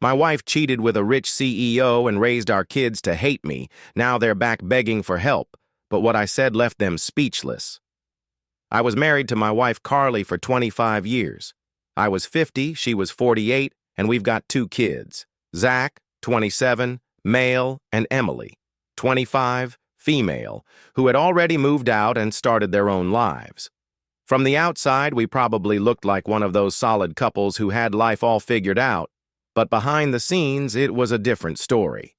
My wife cheated with a rich CEO and raised our kids to hate me. Now they're back begging for help, but what I said left them speechless. I was married to my wife Carly for 25 years. I was 50, she was 48, and we've got 2 kids. Zach, 27, male, and Emily, 25, female, who had already moved out and started their own lives. From the outside, we probably looked like one of those solid couples who had life all figured out, but behind the scenes, it was a different story.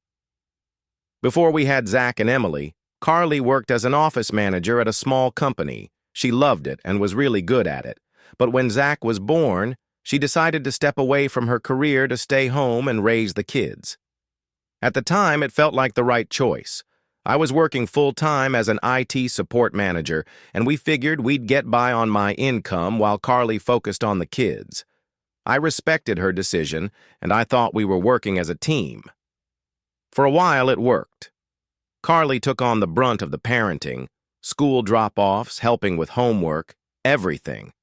Before we had Zach and Emily, Carly worked as an office manager at a small company. She loved it and was really good at it. But when Zach was born, she decided to step away from her career to stay home and raise the kids. At the time, it felt like the right choice. I was working full-time as an IT support manager, and we figured we'd get by on my income while Carly focused on the kids. I respected her decision, and I thought we were working as a team. For a while, it worked. Carly took on the brunt of the parenting, school drop-offs, helping with homework, everything.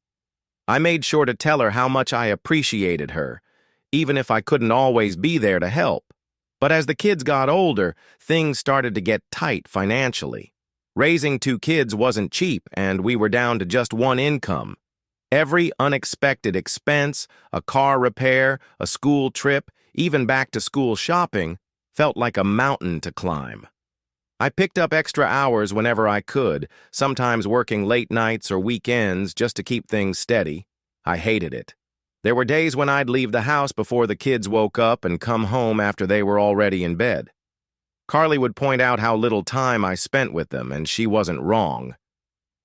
I made sure to tell her how much I appreciated her, even if I couldn't always be there to help. But as the kids got older, things started to get tight financially. Raising 2 kids wasn't cheap, and we were down to just one income. Every unexpected expense, a car repair, a school trip, even back-to-school shopping, felt like a mountain to climb. I picked up extra hours whenever I could, sometimes working late nights or weekends just to keep things steady. I hated it. There were days when I'd leave the house before the kids woke up and come home after they were already in bed. Carly would point out how little time I spent with them, and she wasn't wrong.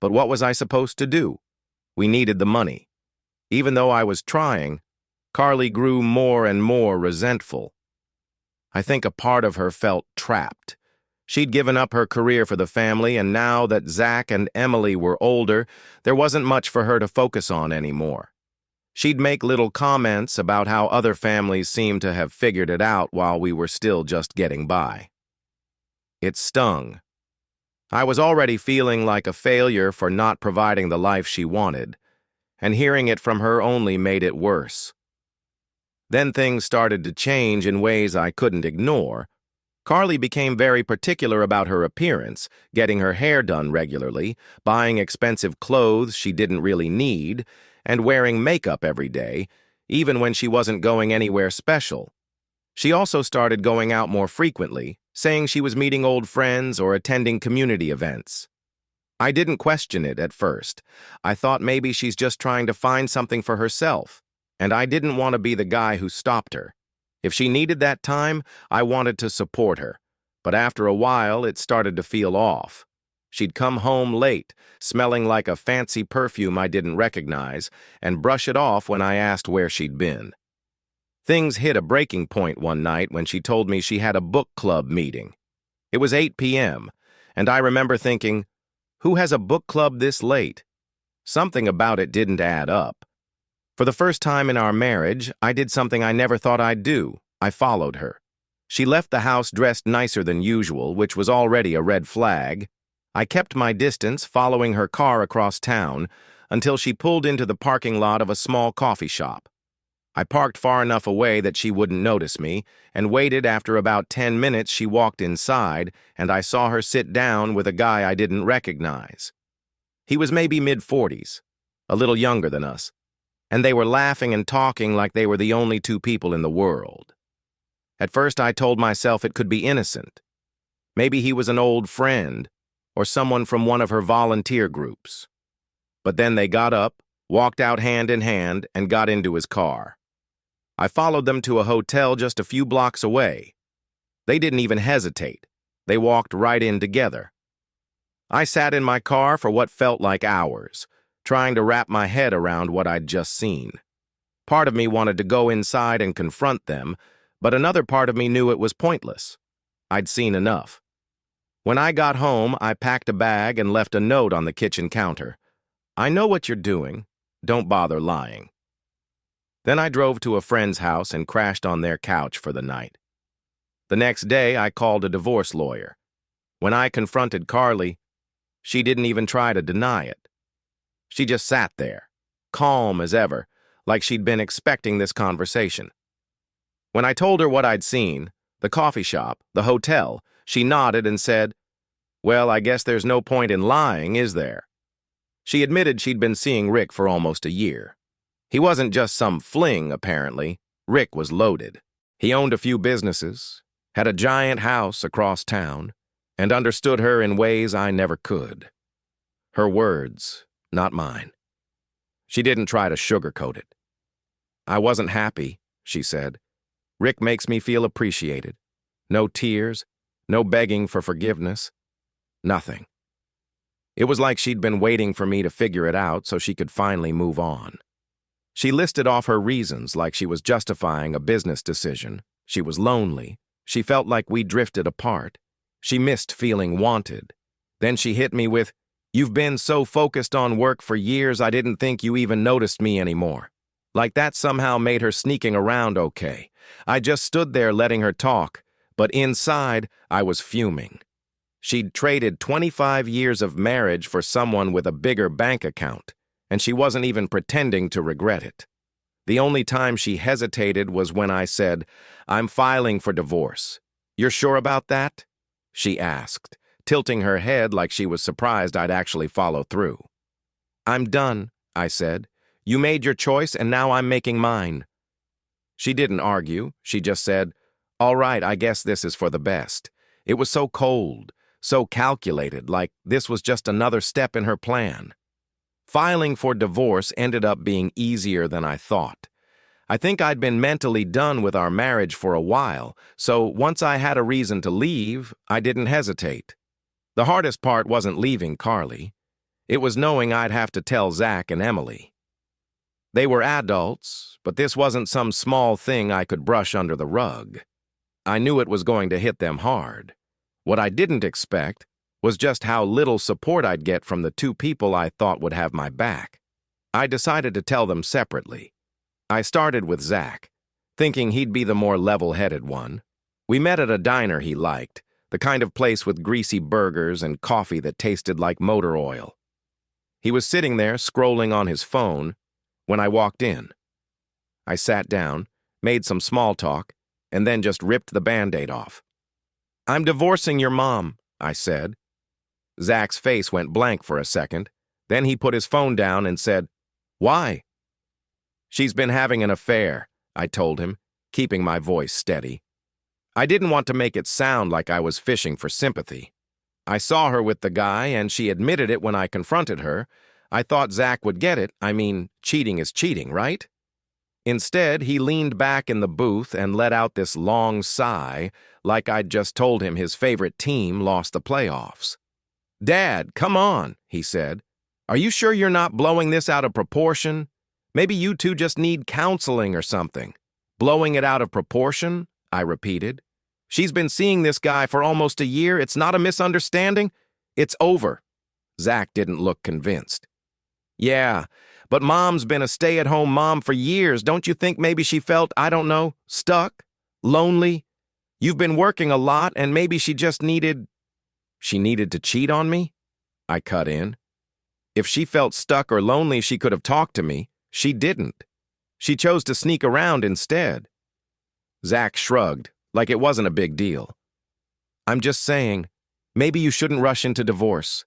But what was I supposed to do? We needed the money. Even though I was trying, Carly grew more and more resentful. I think a part of her felt trapped. She'd given up her career for the family, and now that Zach and Emily were older, there wasn't much for her to focus on anymore. She'd make little comments about how other families seemed to have figured it out while we were still just getting by. It stung. I was already feeling like a failure for not providing the life she wanted, and hearing it from her only made it worse. Then things started to change in ways I couldn't ignore. Carly became very particular about her appearance, getting her hair done regularly, buying expensive clothes she didn't really need, and wearing makeup every day, even when she wasn't going anywhere special. She also started going out more frequently, saying she was meeting old friends or attending community events. I didn't question it at first. I thought maybe she's just trying to find something for herself, and I didn't want to be the guy who stopped her. If she needed that time, I wanted to support her, but after a while, it started to feel off. She'd come home late, smelling like a fancy perfume I didn't recognize, and brush it off when I asked where she'd been. Things hit a breaking point one night when she told me she had a book club meeting. It was 8 p.m., and I remember thinking, who has a book club this late? Something about it didn't add up. For the first time in our marriage, I did something I never thought I'd do. I followed her. She left the house dressed nicer than usual, which was already a red flag. I kept my distance, following her car across town, until she pulled into the parking lot of a small coffee shop. I parked far enough away that she wouldn't notice me, and waited. After about 10 minutes she walked inside, and I saw her sit down with a guy I didn't recognize. He was maybe mid-40s, a little younger than us, and they were laughing and talking like they were the only 2 people in the world. At first I told myself it could be innocent. Maybe he was an old friend, or someone from one of her volunteer groups. But then they got up, walked out hand in hand, and got into his car. I followed them to a hotel just a few blocks away. They didn't even hesitate. They walked right in together. I sat in my car for what felt like hours, trying to wrap my head around what I'd just seen. Part of me wanted to go inside and confront them, but another part of me knew it was pointless. I'd seen enough. When I got home, I packed a bag and left a note on the kitchen counter. I know what you're doing. Don't bother lying. Then I drove to a friend's house and crashed on their couch for the night. The next day, I called a divorce lawyer. When I confronted Carly, she didn't even try to deny it. She just sat there, calm as ever, like she'd been expecting this conversation. When I told her what I'd seen, the coffee shop, the hotel, she nodded and said, "Well, I guess there's no point in lying, is there?" She admitted she'd been seeing Rick for almost a year. He wasn't just some fling, apparently. Rick was loaded. He owned a few businesses, had a giant house across town, and understood her in ways I never could. Her words, not mine. She didn't try to sugarcoat it. "I wasn't happy," she said. "Rick makes me feel appreciated. No tears, no begging for forgiveness, nothing." It was like she'd been waiting for me to figure it out so she could finally move on. She listed off her reasons like she was justifying a business decision. She was lonely. She felt like we drifted apart. She missed feeling wanted. Then she hit me with, "You've been so focused on work for years I didn't think you even noticed me anymore." Like that somehow made her sneaking around okay. I just stood there letting her talk, but inside I was fuming. She'd traded 25 years of marriage for someone with a bigger bank account, and she wasn't even pretending to regret it. The only time she hesitated was when I said, "I'm filing for divorce." "You're sure about that?" she asked, tilting her head like she was surprised I'd actually follow through. "I'm done," I said. "You made your choice, and now I'm making mine." She didn't argue. She just said, "All right, I guess this is for the best." It was so cold, so calculated, like this was just another step in her plan. Filing for divorce ended up being easier than I thought. I think I'd been mentally done with our marriage for a while, so once I had a reason to leave, I didn't hesitate. The hardest part wasn't leaving Carly. It was knowing I'd have to tell Zach and Emily. They were adults, but this wasn't some small thing I could brush under the rug. I knew it was going to hit them hard. What I didn't expect was just how little support I'd get from the two people I thought would have my back. I decided to tell them separately. I started with Zach, thinking he'd be the more level-headed one. We met at a diner he liked, the kind of place with greasy burgers and coffee that tasted like motor oil. He was sitting there scrolling on his phone when I walked in. I sat down, made some small talk, and then just ripped the Band-Aid off. "I'm divorcing your mom," I said. Zach's face went blank for a second. Then he put his phone down and said, "Why?" "She's been having an affair," I told him, keeping my voice steady. I didn't want to make it sound like I was fishing for sympathy. I saw her with the guy, and she admitted it when I confronted her. I thought Zach would get it. I mean, cheating is cheating, right? Instead, he leaned back in the booth and let out this long sigh, like I'd just told him his favorite team lost the playoffs. "Dad, come on," he said. "Are you sure you're not blowing this out of proportion? Maybe you two just need counseling or something." "Blowing it out of proportion?" I repeated. "She's been seeing this guy for almost a year. It's not a misunderstanding. It's over." Zach didn't look convinced. "Yeah, but Mom's been a stay-at-home mom for years. Don't you think maybe she felt, I don't know, stuck? Lonely? You've been working a lot, and maybe she just needed..." "She needed to cheat on me?" I cut in. "If she felt stuck or lonely, she could have talked to me. She didn't. She chose to sneak around instead." Zach shrugged, like it wasn't a big deal. "I'm just saying, maybe you shouldn't rush into divorce.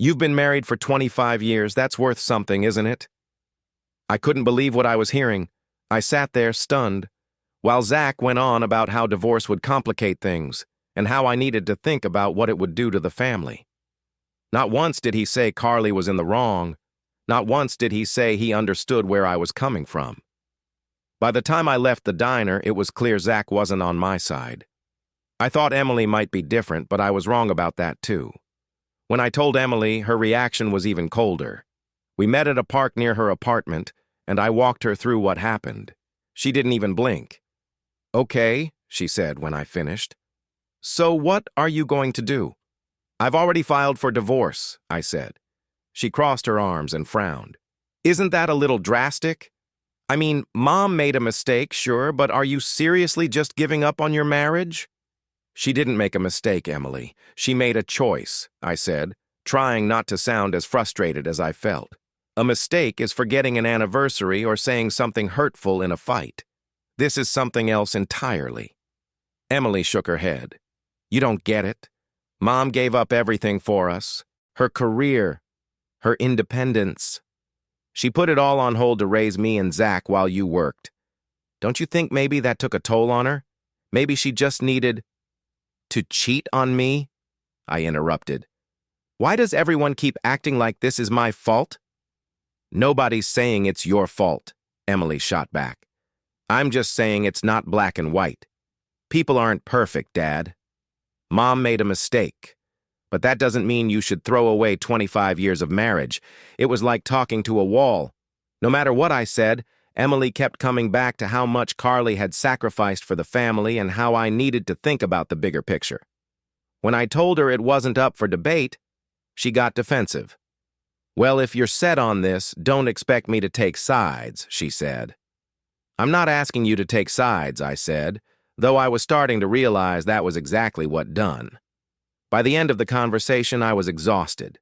You've been married for 25 years. That's worth something, isn't it?" I couldn't believe what I was hearing. I sat there, stunned, while Zach went on about how divorce would complicate things and how I needed to think about what it would do to the family. Not once did he say Carly was in the wrong. Not once did he say he understood where I was coming from. By the time I left the diner, it was clear Zach wasn't on my side. I thought Emily might be different, but I was wrong about that too. When I told Emily, her reaction was even colder. We met at a park near her apartment, and I walked her through what happened. She didn't even blink. "Okay," she said when I finished. "So what are you going to do?" "I've already filed for divorce," I said. She crossed her arms and frowned. "Isn't that a little drastic? I mean, Mom made a mistake, sure, but are you seriously just giving up on your marriage?" "She didn't make a mistake, Emily. She made a choice," I said, trying not to sound as frustrated as I felt. "A mistake is forgetting an anniversary or saying something hurtful in a fight. This is something else entirely. Emily shook her head. You don't get it. Mom gave up everything for us. Her career, her independence. She put it all on hold to raise me and Zach while you worked. Don't you think maybe that took a toll on her? Maybe she just needed to cheat on me? I interrupted. Why does everyone keep acting like this is my fault? Nobody's saying it's your fault, Emily shot back. I'm just saying it's not black and white. People aren't perfect, Dad. Mom made a mistake. But that doesn't mean you should throw away 25 years of marriage. It was like talking to a wall. No matter what I said, Emily kept coming back to how much Carly had sacrificed for the family and how I needed to think about the bigger picture. When I told her it wasn't up for debate, she got defensive. Well, if you're set on this, don't expect me to take sides, she said. I'm not asking you to take sides, I said, though I was starting to realize that was exactly what done. By the end of the conversation, I was exhausted.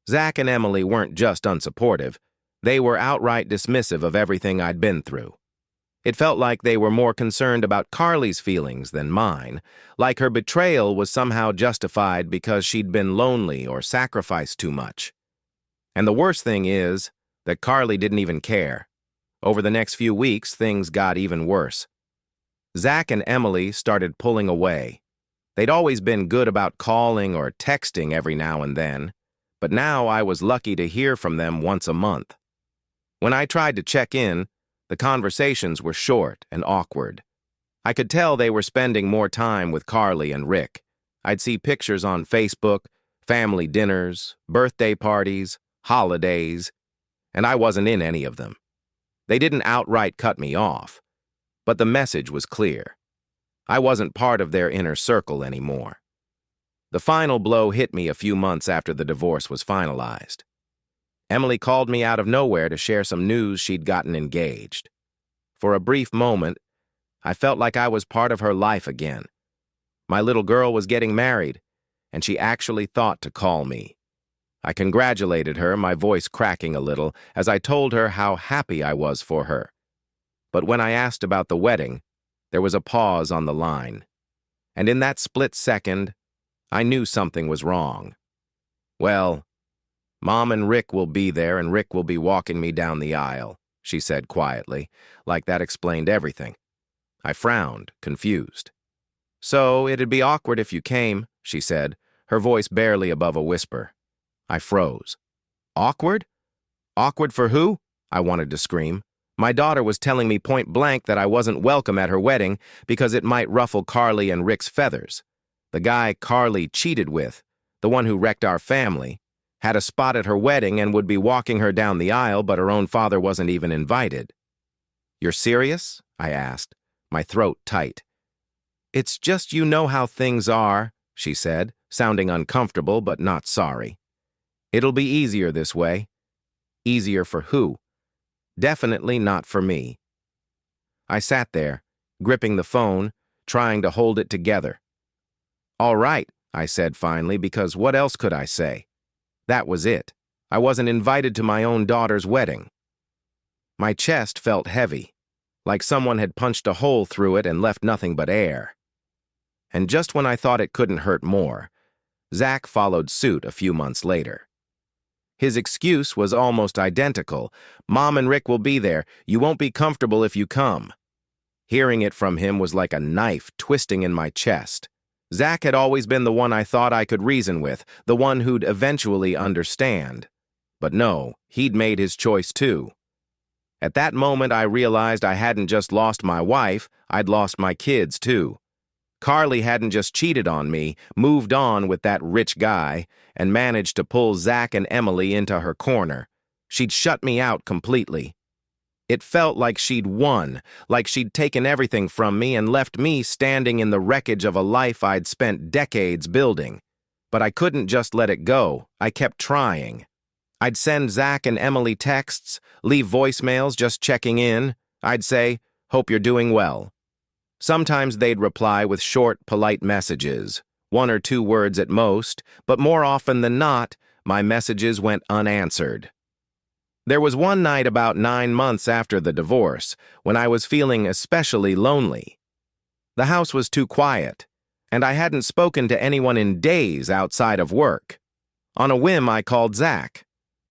Zach and Emily weren't just unsupportive. They were outright dismissive of everything I'd been through. It felt like they were more concerned about Carly's feelings than mine, like her betrayal was somehow justified because she'd been lonely or sacrificed too much. And the worst thing is that Carly didn't even care. Over the next few weeks, things got even worse. Zach and Emily started pulling away. They'd always been good about calling or texting every now and then, but now I was lucky to hear from them once a month. When I tried to check in, the conversations were short and awkward. I could tell they were spending more time with Carly and Rick. I'd see pictures on Facebook, family dinners, birthday parties, holidays, and I wasn't in any of them. They didn't outright cut me off, but the message was clear. I wasn't part of their inner circle anymore. The final blow hit me a few months after the divorce was finalized. Emily called me out of nowhere to share some news she'd gotten engaged. For a brief moment, I felt like I was part of her life again. My little girl was getting married, and she actually thought to call me. I congratulated her, my voice cracking a little, as I told her how happy I was for her. But when I asked about the wedding, there was a pause on the line. And in that split second, I knew something was wrong. Well, Mom and Rick will be there, and Rick will be walking me down the aisle, she said quietly, like that explained everything. I frowned, confused. So it'd be awkward if you came, she said, her voice barely above a whisper. I froze. Awkward? Awkward for who? I wanted to scream. My daughter was telling me point blank that I wasn't welcome at her wedding because it might ruffle Carly and Rick's feathers. The guy Carly cheated with, the one who wrecked our family, had a spot at her wedding and would be walking her down the aisle, but her own father wasn't even invited. You're serious? I asked, my throat tight. It's just you know how things are, she said, sounding uncomfortable but not sorry. It'll be easier this way. Easier for who? Definitely not for me. I sat there, gripping the phone, trying to hold it together. All right, I said finally, because what else could I say? That was it. I wasn't invited to my own daughter's wedding. My chest felt heavy, like someone had punched a hole through it and left nothing but air. And just when I thought it couldn't hurt more, Zach followed suit a few months later. His excuse was almost identical. Mom and Rick will be there. You won't be comfortable if you come. Hearing it from him was like a knife twisting in my chest. Zach had always been the one I thought I could reason with, the one who'd eventually understand. But no, he'd made his choice too. At that moment, I realized I hadn't just lost my wife, I'd lost my kids too. Carly hadn't just cheated on me, moved on with that rich guy, and managed to pull Zach and Emily into her corner. She'd shut me out completely. It felt like she'd won, like she'd taken everything from me and left me standing in the wreckage of a life I'd spent decades building. But I couldn't just let it go. I kept trying. I'd send Zach and Emily texts, leave voicemails just checking in. I'd say, "Hope you're doing well." Sometimes they'd reply with short, polite messages, 1 or 2 words at most, but more often than not, my messages went unanswered. There was one night about 9 months after the divorce when I was feeling especially lonely. The house was too quiet, and I hadn't spoken to anyone in days outside of work. On a whim, I called Zach.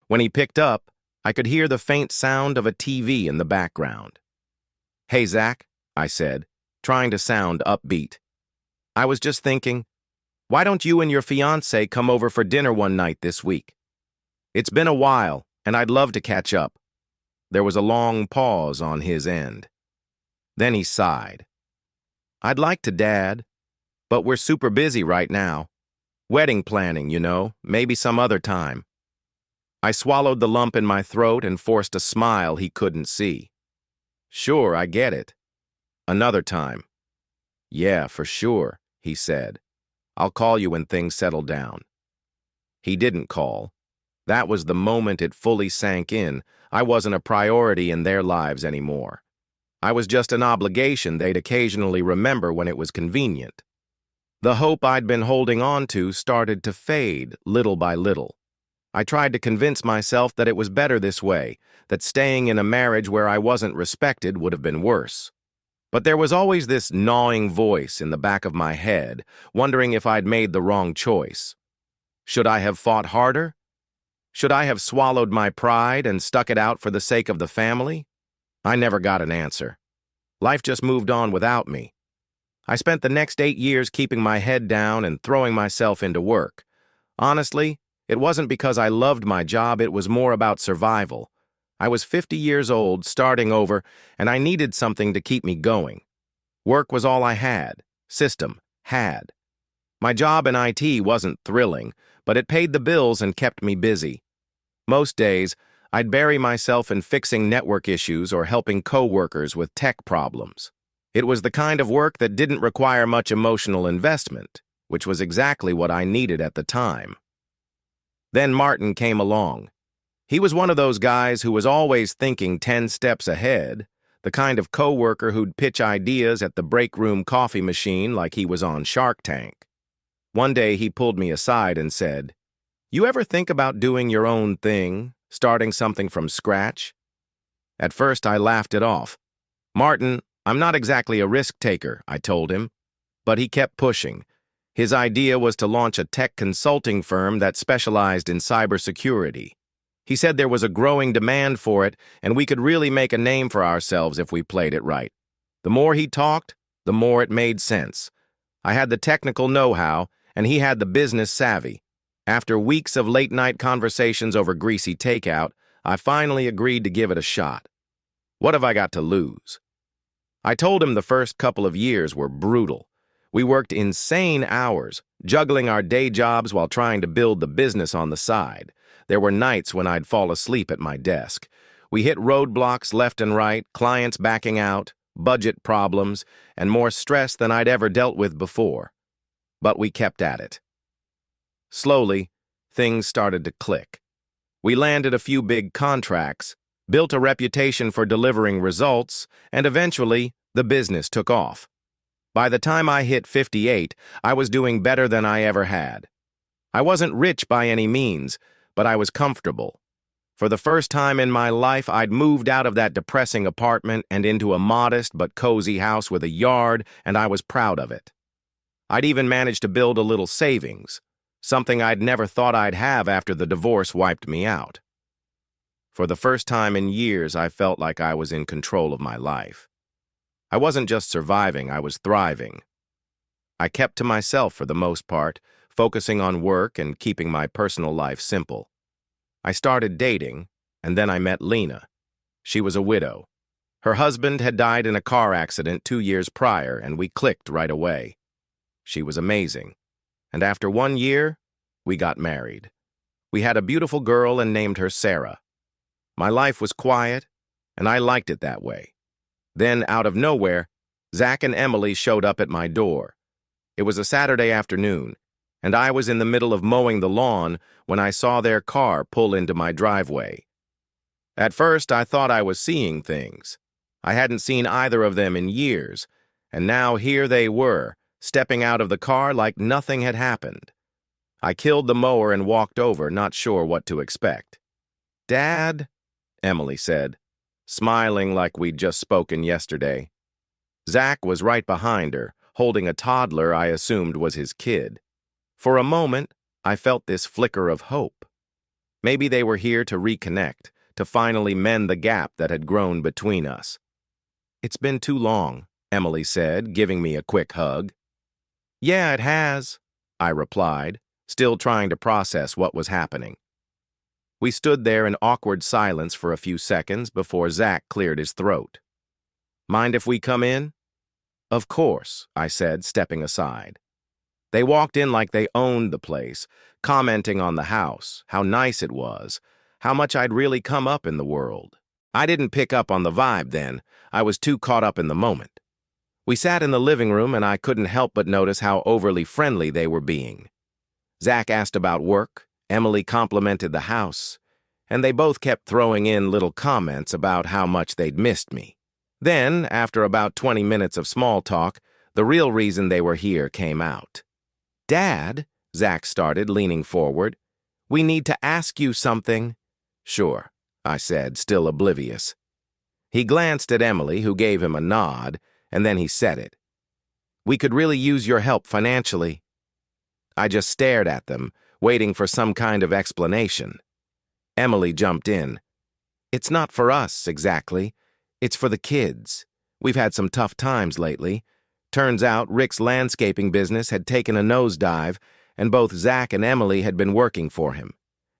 When he picked up, I could hear the faint sound of a TV in the background. "Hey, Zach," I said, trying to sound upbeat. "I was just thinking, why don't you and your fiancé come over for dinner one night this week? It's been a while, and I'd love to catch up." There was a long pause on his end. Then he sighed. "I'd like to, Dad, but we're super busy right now. Wedding planning, maybe some other time." I swallowed the lump in my throat and forced a smile he couldn't see. "Sure, I get it. Another time." "Yeah, for sure," he said. "I'll call you when things settle down." He didn't call. That was the moment it fully sank in. I wasn't a priority in their lives anymore. I was just an obligation they'd occasionally remember when it was convenient. The hope I'd been holding on to started to fade little by little. I tried to convince myself that it was better this way, that staying in a marriage where I wasn't respected would have been worse. But there was always this gnawing voice in the back of my head, wondering if I'd made the wrong choice. Should I have fought harder? Should I have swallowed my pride and stuck it out for the sake of the family? I never got an answer. Life just moved on without me. I spent the next 8 years keeping my head down and throwing myself into work. Honestly, it wasn't because I loved my job, it was more about survival. I was 50 years old, starting over, and I needed something to keep me going. Work was all I had. System had. My job in IT wasn't thrilling, but it paid the bills and kept me busy. Most days, I'd bury myself in fixing network issues or helping coworkers with tech problems. It was the kind of work that didn't require much emotional investment, which was exactly what I needed at the time. Then Martin came along. He was one of those guys who was always thinking 10 steps ahead, the kind of coworker who'd pitch ideas at the break room coffee machine like he was on Shark Tank. One day he pulled me aside and said, "You ever think about doing your own thing, starting something from scratch?" At first I laughed it off. "Martin, I'm not exactly a risk taker," I told him. But he kept pushing. His idea was to launch a tech consulting firm that specialized in cybersecurity. He said there was a growing demand for it, and we could really make a name for ourselves if we played it right. The more he talked, the more it made sense. I had the technical know-how, and he had the business savvy. After weeks of late-night conversations over greasy takeout, I finally agreed to give it a shot. What have I got to lose? I told him the first couple of years were brutal. We worked insane hours, juggling our day jobs while trying to build the business on the side. There were nights when I'd fall asleep at my desk. We hit roadblocks left and right, clients backing out, budget problems, and more stress than I'd ever dealt with before. But we kept at it. Slowly, things started to click. We landed a few big contracts, built a reputation for delivering results, and eventually, the business took off. By the time I hit 58, I was doing better than I ever had. I wasn't rich by any means, but I was comfortable. For the first time in my life, I'd moved out of that depressing apartment and into a modest but cozy house with a yard, and I was proud of it. I'd even managed to build a little savings, something I'd never thought I'd have after the divorce wiped me out. For the first time in years, I felt like I was in control of my life. I wasn't just surviving, I was thriving. I kept to myself for the most part, focusing on work and keeping my personal life simple. I started dating, and then I met Lena. She was a widow. Her husband had died in a car accident 2 years prior, and we clicked right away. She was amazing. And after 1 year, we got married. We had a beautiful girl and named her Sarah. My life was quiet, and I liked it that way. Then, out of nowhere, Zach and Emily showed up at my door. It was a Saturday afternoon, and I was in the middle of mowing the lawn when I saw their car pull into my driveway. At first, I thought I was seeing things. I hadn't seen either of them in years, and now here they were, stepping out of the car like nothing had happened. I killed the mower and walked over, not sure what to expect. "Dad?" Emily said, smiling like we'd just spoken yesterday. Zach was right behind her, holding a toddler I assumed was his kid. For a moment, I felt this flicker of hope. Maybe they were here to reconnect, to finally mend the gap that had grown between us. "It's been too long," Emily said, giving me a quick hug. "Yeah, it has," I replied, still trying to process what was happening. We stood there in awkward silence for a few seconds before Zach cleared his throat. "Mind if we come in?" "Of course," I said, stepping aside. They walked in like they owned the place, commenting on the house, how nice it was, how much I'd really come up in the world. I didn't pick up on the vibe then. I was too caught up in the moment. We sat in the living room, and I couldn't help but notice how overly friendly they were being. Zach asked about work, Emily complimented the house, and they both kept throwing in little comments about how much they'd missed me. Then, after about 20 minutes of small talk, the real reason they were here came out. "Dad," Zach started, leaning forward, "we need to ask you something." "Sure," I said, still oblivious. He glanced at Emily, who gave him a nod, and then he said it. "We could really use your help financially." I just stared at them, waiting for some kind of explanation. Emily jumped in. "It's not for us, exactly. It's for the kids. We've had some tough times lately. Turns out Rick's landscaping business had taken a nosedive, and both Zach and Emily had been working for him.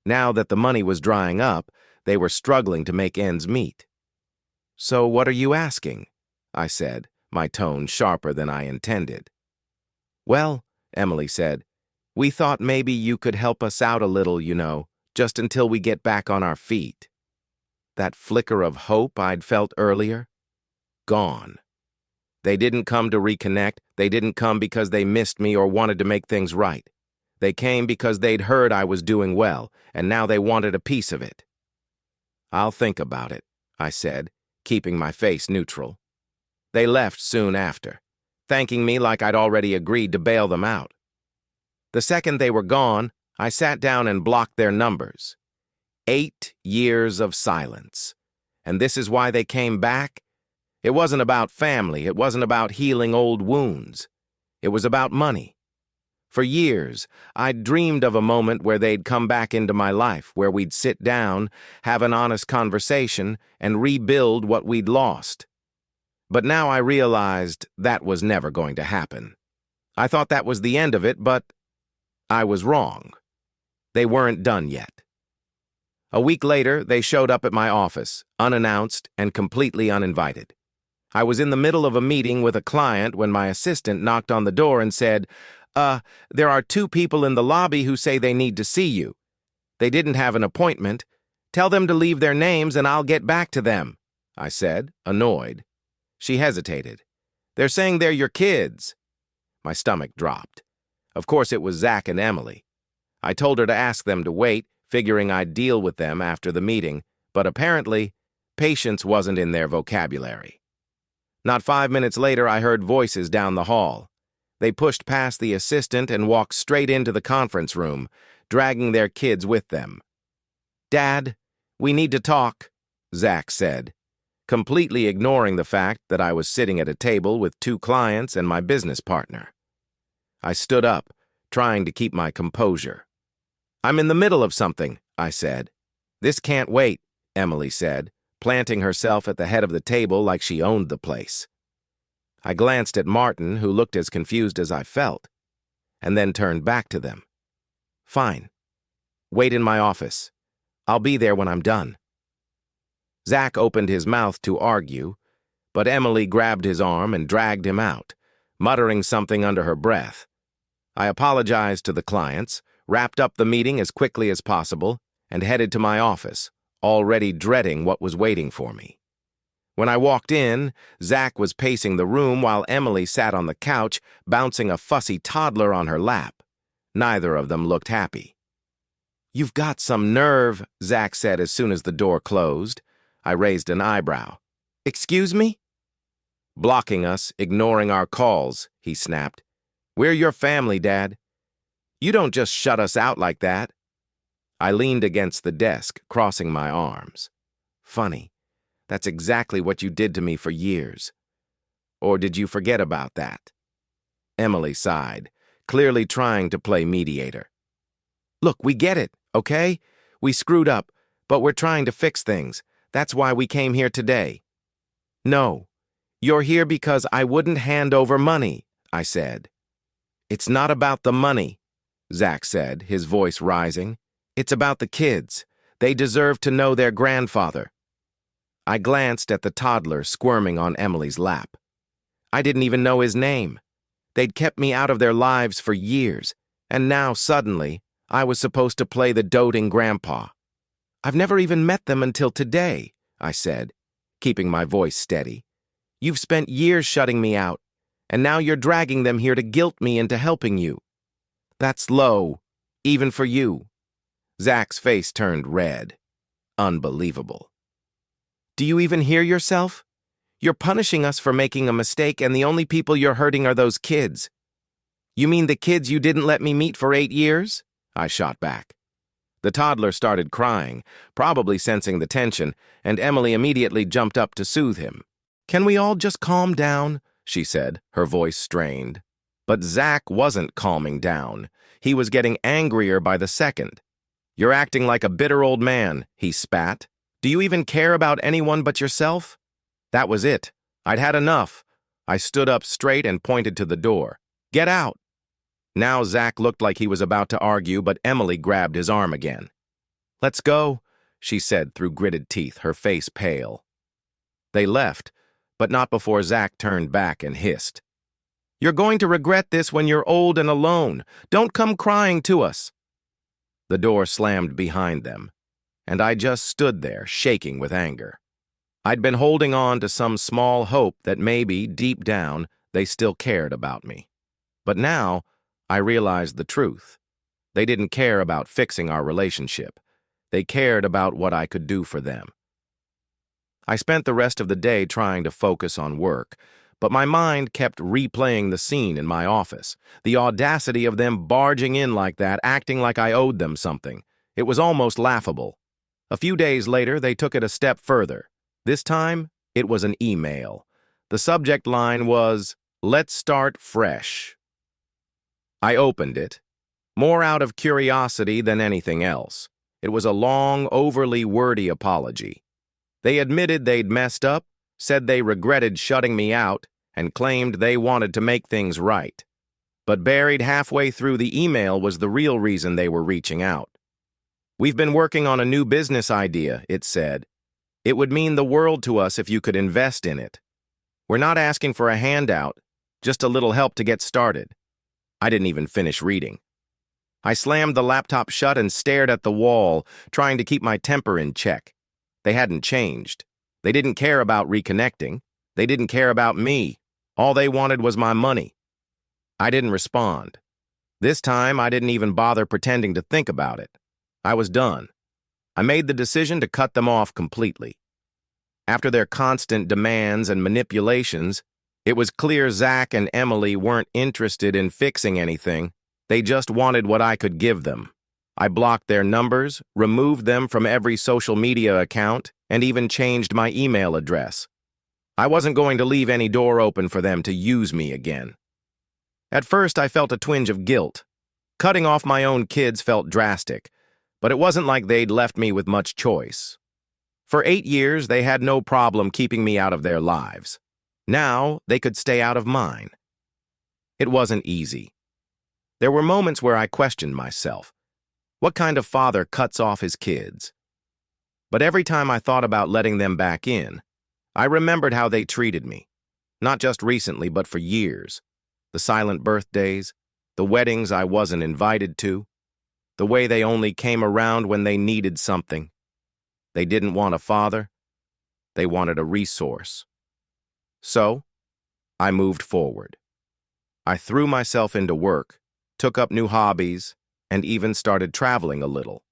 Now that the money was drying up, they were struggling to make ends meet." "So what are you asking?" I said, my tone sharper than I intended. "Well," Emily said, "we thought maybe you could help us out a little, just until we get back on our feet." That flicker of hope I'd felt earlier? Gone. They didn't come to reconnect. They didn't come because they missed me or wanted to make things right. They came because they'd heard I was doing well, and now they wanted a piece of it. "I'll think about it," I said, keeping my face neutral. They left soon after, thanking me like I'd already agreed to bail them out. The second they were gone, I sat down and blocked their numbers. 8 years of silence. And this is why they came back? It wasn't about family. It wasn't about healing old wounds. It was about money. For years, I'd dreamed of a moment where they'd come back into my life, where we'd sit down, have an honest conversation, and rebuild what we'd lost. But now I realized that was never going to happen. I thought that was the end of it, but I was wrong. They weren't done yet. A week later, they showed up at my office, unannounced and completely uninvited. I was in the middle of a meeting with a client when my assistant knocked on the door and said, "There are 2 people in the lobby who say they need to see you. They didn't have an appointment. Tell them to leave their names and I'll get back to them," I said, annoyed. She hesitated. "They're saying they're your kids." My stomach dropped. Of course it was Zach and Emily. I told her to ask them to wait, figuring I'd deal with them after the meeting, but apparently, patience wasn't in their vocabulary. Not 5 minutes later, I heard voices down the hall. They pushed past the assistant and walked straight into the conference room, dragging their kids with them. "Dad, we need to talk," Zach said, completely ignoring the fact that I was sitting at a table with 2 clients and my business partner. I stood up, trying to keep my composure. "I'm in the middle of something," I said. "This can't wait," Emily said, planting herself at the head of the table like she owned the place. I glanced at Martin, who looked as confused as I felt, and then turned back to them. "Fine. Wait in my office. I'll be there when I'm done." Zach opened his mouth to argue, but Emily grabbed his arm and dragged him out, muttering something under her breath. I apologized to the clients, wrapped up the meeting as quickly as possible, and headed to my office, already dreading what was waiting for me. When I walked in, Zach was pacing the room while Emily sat on the couch, bouncing a fussy toddler on her lap. Neither of them looked happy. "You've got some nerve," Zach said as soon as the door closed. I raised an eyebrow. "Excuse me?" "Blocking us, ignoring our calls," he snapped. "We're your family, Dad. You don't just shut us out like that." I leaned against the desk, crossing my arms. Funny. That's exactly what you did to me for years. Or did you forget about that? Emily sighed, clearly trying to play mediator. Look, we get it, okay? We screwed up, but we're trying to fix things. That's why we came here today. No, you're here because I wouldn't hand over money, I said. It's not about the money, Zach said, his voice rising. It's about the kids. They deserve to know their grandfather. I glanced at the toddler squirming on Emily's lap. I didn't even know his name. They'd kept me out of their lives for years, and now, suddenly, I was supposed to play the doting grandpa. I've never even met them until today, I said, keeping my voice steady. You've spent years shutting me out, and now you're dragging them here to guilt me into helping you. That's low, even for you. Zach's face turned red. Unbelievable. Do you even hear yourself? You're punishing us for making a mistake, and the only people you're hurting are those kids. You mean the kids you didn't let me meet for 8 years? I shot back. The toddler started crying, probably sensing the tension, and Emily immediately jumped up to soothe him. Can we all just calm down? She said, her voice strained. But Zach wasn't calming down. He was getting angrier by the second. You're acting like a bitter old man, he spat. Do you even care about anyone but yourself? That was it. I'd had enough. I stood up straight and pointed to the door. Get out. Now Zach looked like he was about to argue, but Emily grabbed his arm again. Let's go, she said through gritted teeth, her face pale. They left, but not before Zach turned back and hissed. You're going to regret this when you're old and alone. Don't come crying to us. The door slammed behind them, and I just stood there, shaking with anger. I'd been holding on to some small hope that maybe, deep down, they still cared about me. But now, I realized the truth. They didn't care about fixing our relationship. They cared about what I could do for them. I spent the rest of the day trying to focus on work, but my mind kept replaying the scene in my office. The audacity of them barging in like that, acting like I owed them something. It was almost laughable. A few days later, they took it a step further. This time, it was an email. The subject line was, "Let's start fresh." I opened it, more out of curiosity than anything else. It was a long, overly wordy apology. They admitted they'd messed up, said they regretted shutting me out, and claimed they wanted to make things right. But buried halfway through the email was the real reason they were reaching out. We've been working on a new business idea, it said. It would mean the world to us if you could invest in it. We're not asking for a handout, just a little help to get started. I didn't even finish reading. I slammed the laptop shut and stared at the wall, trying to keep my temper in check. They hadn't changed. They didn't care about reconnecting. They didn't care about me. All they wanted was my money. I didn't respond. This time, I didn't even bother pretending to think about it. I was done. I made the decision to cut them off completely. After their constant demands and manipulations, it was clear Zach and Emily weren't interested in fixing anything. They just wanted what I could give them. I blocked their numbers, removed them from every social media account, and even changed my email address. I wasn't going to leave any door open for them to use me again. At first, I felt a twinge of guilt. Cutting off my own kids felt drastic, but it wasn't like they'd left me with much choice. For 8 years, they had no problem keeping me out of their lives. Now, they could stay out of mine. It wasn't easy. There were moments where I questioned myself. What kind of father cuts off his kids? But every time I thought about letting them back in, I remembered how they treated me. Not just recently, but for years. The silent birthdays, the weddings I wasn't invited to, the way they only came around when they needed something. They didn't want a father. They wanted a resource. So, I moved forward. I threw myself into work, took up new hobbies, and even started traveling a little.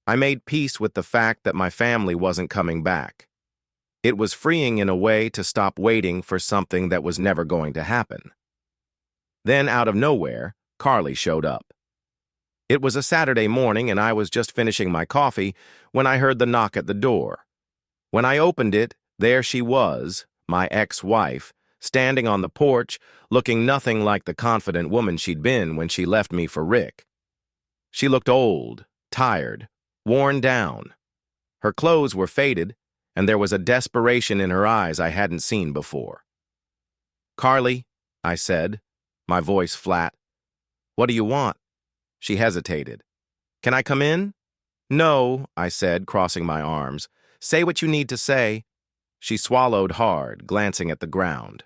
I made peace with the fact that my family wasn't coming back. It was freeing in a way to stop waiting for something that was never going to happen. Then, out of nowhere, Carly showed up. It was a Saturday morning, and I was just finishing my coffee when I heard the knock at the door. When I opened it, there she was, my ex-wife, standing on the porch, looking nothing like the confident woman she'd been when she left me for Rick. She looked old, tired, worn down. Her clothes were faded, and there was a desperation in her eyes I hadn't seen before. "Carly," I said, my voice flat. "What do you want?" She hesitated. "Can I come in?" "No," I said, crossing my arms. "Say what you need to say." She swallowed hard, glancing at the ground.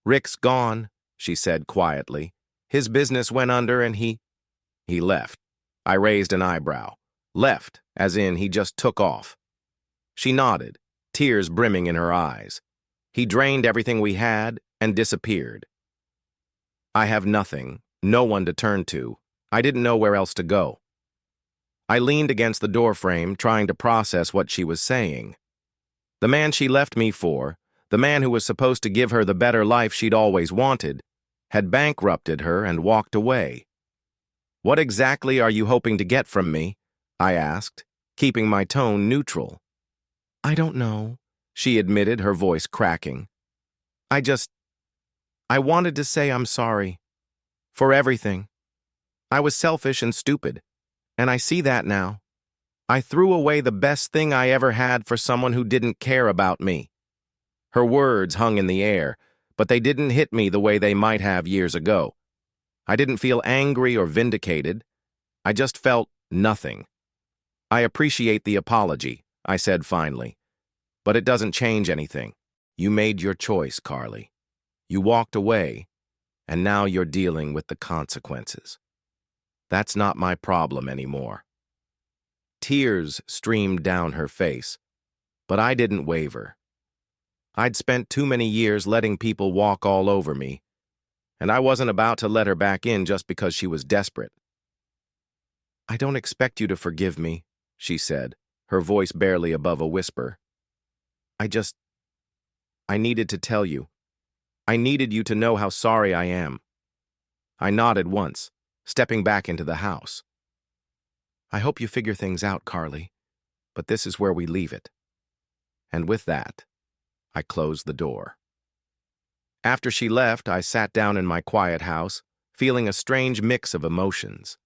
"Rick's gone," she said quietly. "His business went under and he left." I raised an eyebrow. "Left, as in he just took off." She nodded, tears brimming in her eyes. "He drained everything we had and disappeared. I have nothing, no one to turn to. I didn't know where else to go." I leaned against the doorframe, trying to process what she was saying. The man she left me for, the man who was supposed to give her the better life she'd always wanted, had bankrupted her and walked away. "What exactly are you hoping to get from me?" I asked, keeping my tone neutral. "I don't know," she admitted, her voice cracking. I wanted to say I'm sorry. For everything. I was selfish and stupid, and I see that now. I threw away the best thing I ever had for someone who didn't care about me." Her words hung in the air, but they didn't hit me the way they might have years ago. I didn't feel angry or vindicated. I just felt nothing. "I appreciate the apology," I said finally, "but it doesn't change anything. You made your choice, Carly. You walked away, and now you're dealing with the consequences. That's not my problem anymore." Tears streamed down her face, but I didn't waver. I'd spent too many years letting people walk all over me, and I wasn't about to let her back in just because she was desperate. "I don't expect you to forgive me," she said, her voice barely above a whisper. I needed to tell you. I needed you to know how sorry I am." I nodded once, stepping back into the house. "I hope you figure things out, Carly, but this is where we leave it." And with that, I closed the door. After she left, I sat down in my quiet house, feeling a strange mix of emotions.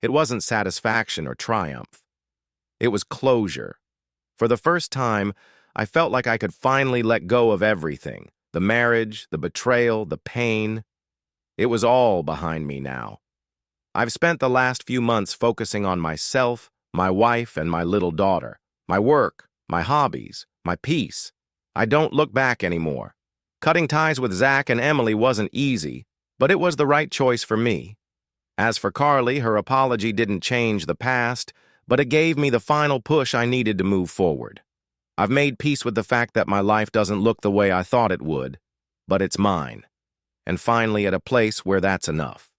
It wasn't satisfaction or triumph. It was closure. For the first time, I felt like I could finally let go of everything. The marriage, the betrayal, the pain. It was all behind me now. I've spent the last few months focusing on myself, my wife, and my little daughter. My work, my hobbies, my peace. I don't look back anymore. Cutting ties with Zach and Emily wasn't easy, but it was the right choice for me. As for Carly, her apology didn't change the past, but it gave me the final push I needed to move forward. I've made peace with the fact that my life doesn't look the way I thought it would, but it's mine, and finally at a place where that's enough.